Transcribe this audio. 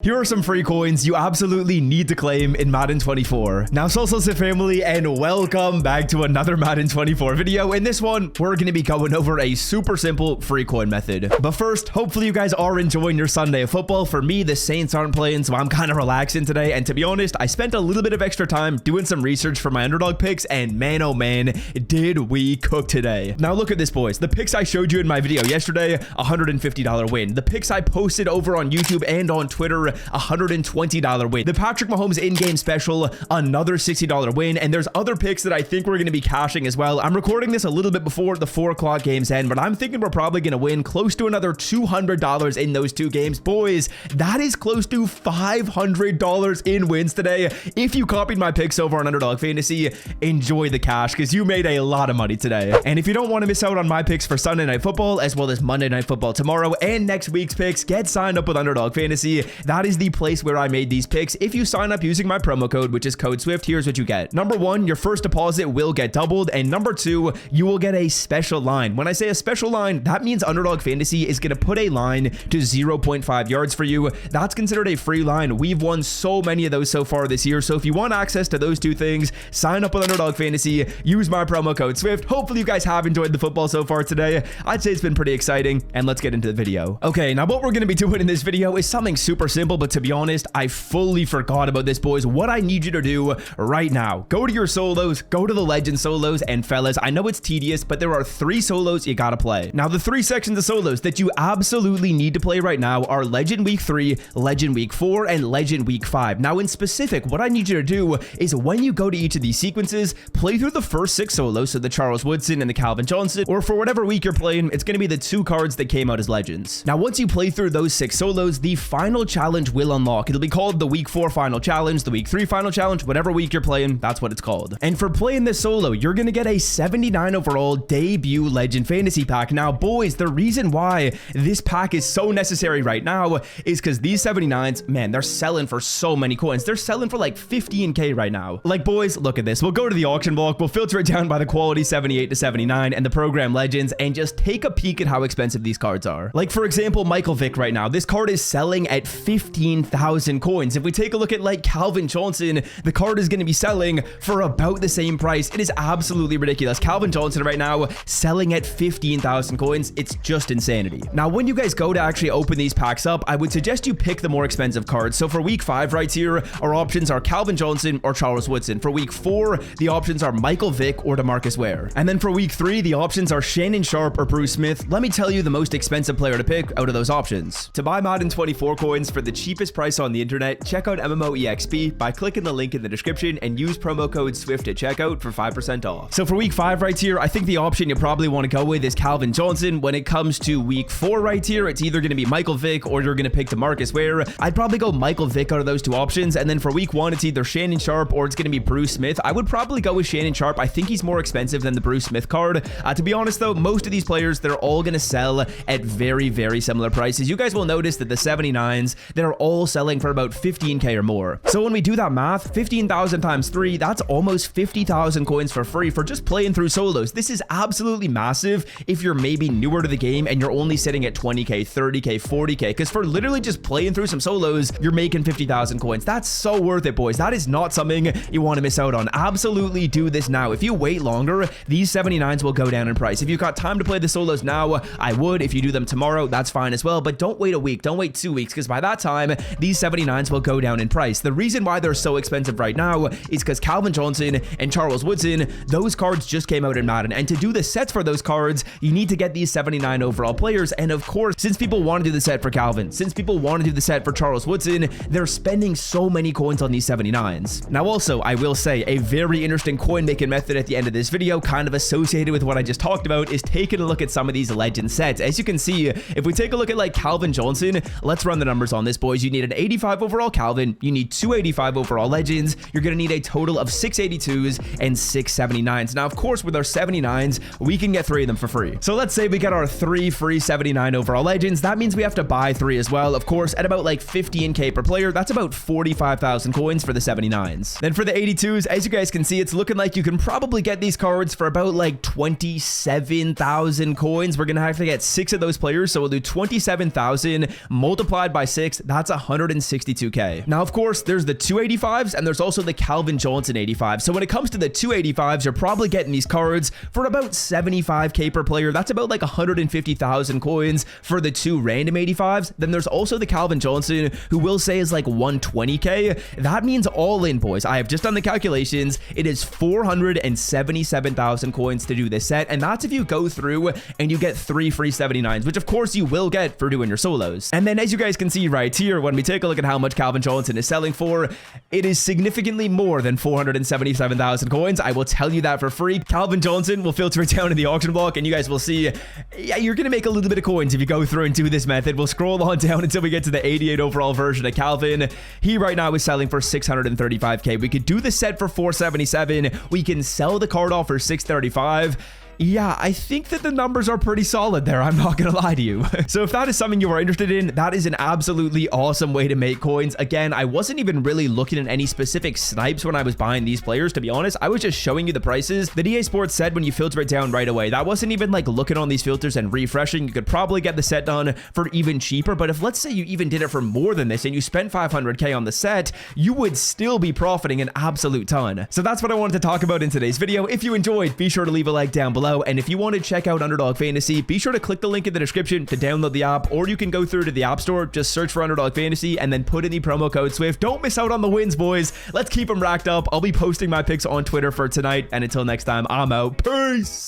Here are some free coins you absolutely need to claim in Madden 24. Now, Salsa family, and welcome back to another Madden 24 video. In this one, we're going to be going over a super simple free coin method. But first, hopefully you guys are enjoying your Sunday of football. For me, the Saints aren't playing, so I'm kind of relaxing today. And to be honest, I spent a little bit of extra time doing some research for my underdog picks, and man, oh man, did we cook today. Now look at this, boys. The picks I showed you in my video yesterday, $150 win. The picks I posted over on YouTube and on Twitter, $120 win. The Patrick Mahomes in-game special, another $60 win. And there's other picks that I think we're going to be cashing as well. I'm recording this a little bit before the 4 o'clock games end, but I'm thinking we're probably going to win close to another $200 in those 2 games. Boys, that is close to $500 in wins today. If you copied my picks over on Underdog Fantasy, enjoy the cash because you made a lot of money today. And if you don't want to miss out on my picks for Sunday Night Football, as well as Monday Night Football tomorrow and next week's picks, get signed up with Underdog Fantasy. That is the place where I made these picks. If you sign up using my promo code, which is code SWIFT, here's what you get. Number 1, your first deposit will get doubled. And number 2, you will get a special line. When I say a special line, that means Underdog Fantasy is going to put a line to 0.5 yards for you. That's considered a free line. We've won so many of those so far this year. So if you want access to those 2 things, sign up with Underdog Fantasy, use my promo code SWIFT. Hopefully you guys have enjoyed the football so far today. I'd say it's been pretty exciting, and let's get into the video. Okay, now what we're going to be doing in this video is something super simple, but to be honest, I fully forgot about this, boys. What I need you to do right now, go to your solos, go to the legend solos, and fellas, I know it's tedious, but there are 3 solos you gotta play. Now, the 3 sections of solos that you absolutely need to play right now are Legend Week 3, Legend Week 4, and Legend Week 5. Now, in specific, what I need you to do is when you go to each of these sequences, play through the first 6 solos, so the Charles Woodson and the Calvin Johnson, or for whatever week you're playing, it's gonna be the 2 cards that came out as legends. Now, once you play through those 6 solos, the final challenge will unlock. It'll be called the Week 4 Final Challenge, the Week 3 Final Challenge, whatever week you're playing, that's what it's called. And for playing this solo, you're going to get a 79 overall debut Legend Fantasy Pack. Now, boys, the reason why this pack is so necessary right now is because these 79s, man, they're selling for so many coins. They're selling for like 15K right now. Like, boys, look at this. We'll go to the auction block, we'll filter it down by the quality 78 to 79 and the program legends, and just take a peek at how expensive these cards are. Like, for example, Michael Vick right now, this card is selling at 15,000 coins. If we take a look at like Calvin Johnson, the card is going to be selling for about the same price. It is absolutely ridiculous. Calvin Johnson right now selling at 15,000 coins. It's just insanity. Now, when you guys go to actually open these packs up, I would suggest you pick the more expensive cards. So for week 5 right here, our options are Calvin Johnson or Charles Woodson. For week 4, the options are Michael Vick or DeMarcus Ware. And then for week 3, the options are Shannon Sharp or Bruce Smith. Let me tell you the most expensive player to pick out of those options. To buy Madden 24 coins for the cheapest price on the internet, check out MMOEXP by clicking the link in the description and use promo code SWIFT at checkout for 5% off. So for week 5 right here, I think the option you probably want to go with is Calvin Johnson. When it comes to week 4 right here, it's either going to be Michael Vick or you're going to pick DeMarcus Ware. I'd probably go Michael Vick out of those 2 options. And then for week 1, it's either Shannon Sharp or it's going to be Bruce Smith. I would probably go with Shannon Sharp. I think he's more expensive than the Bruce Smith card. To be honest though, most of these players, they're all going to sell at very, very similar prices. You guys will notice that the 79s, they're all selling for about 15K or more. So when we do that math, 15,000 times 3, that's almost 50,000 coins for free for just playing through solos. This is absolutely massive if you're maybe newer to the game and you're only sitting at 20K, 30K, 40K, because for literally just playing through some solos, you're making 50,000 coins. That's so worth it, boys. That is not something you want to miss out on. Absolutely do this now. If you wait longer, these 79s will go down in price. If you've got time to play the solos now, I would. If you do them tomorrow, that's fine as well, but don't wait a week. Don't wait 2 weeks, because by that time, these 79s will go down in price. The reason why they're so expensive right now is because Calvin Johnson and Charles Woodson, those cards just came out in Madden, and to do the sets for those cards, you need to get these 79 overall players. And of course, since people want to do the set for Calvin, since people want to do the set for Charles Woodson, they're spending so many coins on these 79s. Now also, I will say a very interesting coin making method at the end of this video, kind of associated with what I just talked about, is taking a look at some of these legend sets. As you can see, if we take a look at like Calvin Johnson, let's run the numbers on this, boys. You need an 85 overall Calvin, you need 285 overall legends, you're going to need a total of 682s and 679s. Now, of course, with our 79s, we can get 3 of them for free. So let's say we get our 3 free 79 overall legends. That means we have to buy 3 as well. Of course, at about like 15K per player, that's about 45,000 coins for the 79s. Then for the 82s, as you guys can see, it's looking like you can probably get these cards for about like 27,000 coins. We're going to have to get 6 of those players. So we'll do 27,000 multiplied by 6. that's 162k. Now, of course, there's the 285s and there's also the Calvin Johnson 85. So when it comes to the 285s, you're probably getting these cards for about 75k per player. That's about like 150,000 coins for the 2 random 85s. Then there's also the Calvin Johnson, who we'll say is like 120k. That means all in, boys, I have just done the calculations. It is 477,000 coins to do this set. And that's if you go through and you get 3 free 79s, which of course you will get for doing your solos. And then as you guys can see right here, when we take a look at how much Calvin Johnson is selling for, it is significantly more than 477,000 coins. I will tell you that for free. Calvin Johnson will filter it down in the auction block and you guys will see, yeah, you're gonna make a little bit of coins if you go through and do this method. We'll scroll on down until we get to the 88 overall version of Calvin. He right now is selling for 635k. We could do the set for 477. We can sell the card off for 635. Yeah, I think that the numbers are pretty solid there. I'm not gonna lie to you. So if that is something you are interested in, that is an absolutely awesome way to make coins. Again, I wasn't even really looking at any specific snipes when I was buying these players, to be honest. I was just showing you the prices that EA Sports said when you filter it down right away. That wasn't even like looking on these filters and refreshing. You could probably get the set done for even cheaper, but if let's say you even did it for more than this and you spent 500k on the set, you would still be profiting an absolute ton. So that's what I wanted to talk about in today's video. If you enjoyed, be sure to leave a like down below. And if you want to check out Underdog Fantasy, be sure to click the link in the description to download the app, or you can go through to the App Store, just search for Underdog Fantasy and then put in the promo code SWIFT. Don't miss out on the wins, boys. Let's keep them racked up. I'll be posting my picks on Twitter for tonight, and until next time, I'm out. Peace.